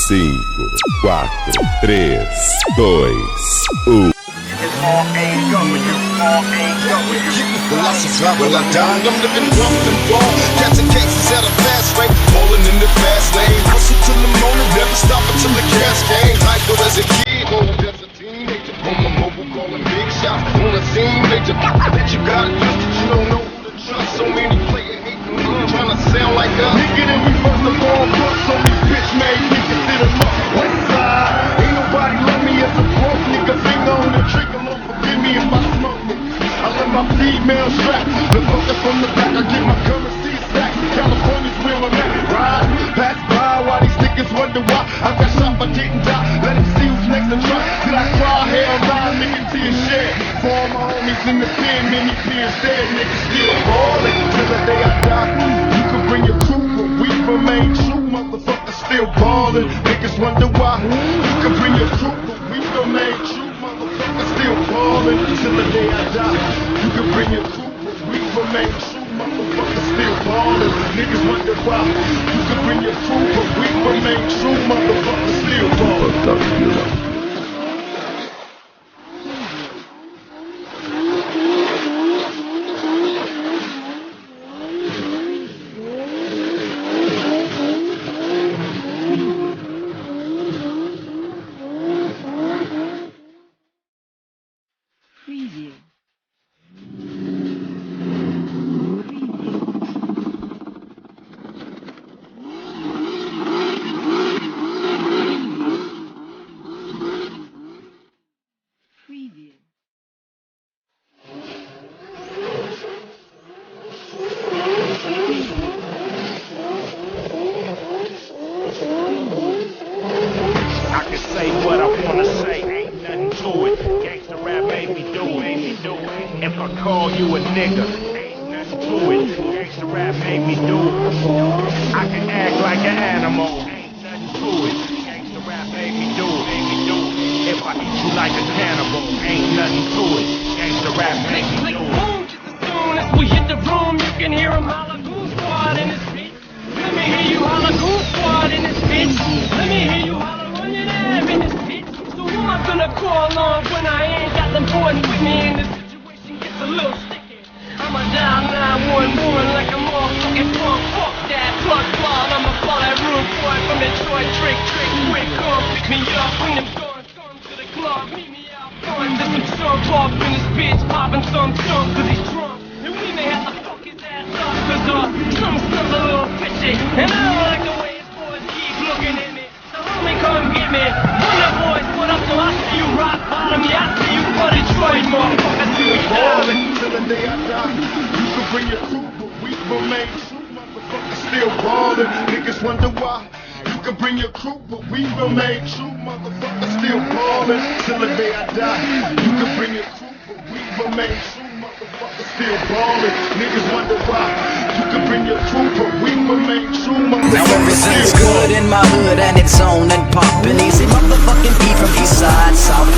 5, 4, 3, 2, 1. Well, I survive, well, I die. I'm living rough and raw. Catching cases at a fast rate. Falling in the fast lane. Hustle till the morning, never stop until the cash came. Hyper as a kid, old as a teenager. On the mobile, calling big shots. On the scene, major. That you got used to, you don't know who to trust. So many players hating me, trying to sound like us. Nigga, then we first of all bust on these bitch made niggas hit 'em up. West side, ain't nobody love me as a broke nigga. Finger on the trigger, Lord forgive me if I smoke it. I let my female strap. The fucker from the back, I get my currency stack. California's where I'm at. Ride, pass by while these niggas wonder why I got shot but didn't die. Let them see who's next to try. Till I cry, hell nah, nigga, to your shit. For all my homies in the pen, many peers dead. Niggas still ballin' till the day I die. You can bring your crew, but we remain true. Motherfuckers still ballin'. Niggas wonder why. You can bring your crew, but we remain true. Motherfuckers still ballin' till the day I die. You can bring your crew, but we remain true. Motherfuckers still ballin'. Niggas wonder why. You can bring your crew, but we remain true. Motherfuckers still ballin'. Preview. Preview. I can say what I wanna say, ain't nothing to it. Gangsta rap made me do it. If I call you a nigga, ain't nothing to it. Gangsta rap made me do it. I can act like an animal, ain't nothing to it. Gangsta rap made me do it. If I eat you like a cannibal, ain't nothing to it. Gangsta rap made me do it. Boom, just as soon as we hit the room, you can hear 'em holler, Goon Squad in this bitch. Let me hear you holler, Goon Squad in this bitch. Let me hear you holler, run your dab in this bitch. So who am I gonna call on when I ain't got them boys with me and the situation gets a little sticky? I'ma dial 911 like a motherfucking punk. Fuck that plug plug, I'ma call that rude boy from Detroit. Trick, quick, come pick me up. Bring them guns, come to the club, meet me out front. There's some chump off in this bitch, popping some chunk cause he's drunk. And we may have to fuck his ass up cause some son's a little fishy. And I don't like the way his boys keep looking at me. So homie, come get me. Run the boys, what up? So I see you rock bottom, yeah, I see you for Detroit, motherfucker. See we Ballin' till the day I die. You can bring your crew, but we remain true. Motherfuckers still ballin'. Niggas wonder why. You can bring your crew, but we remain true. Motherfuckers still ballin' till the day I die. You can bring your crew, but we remain true. Motherfuckers still ballin'. Niggas wonder why. You can bring your crew, but we remain true. Now Motherfuckers everything's still good ballin'. in my hood and it's on and poppin'. Easy motherfucking beat from east side, south.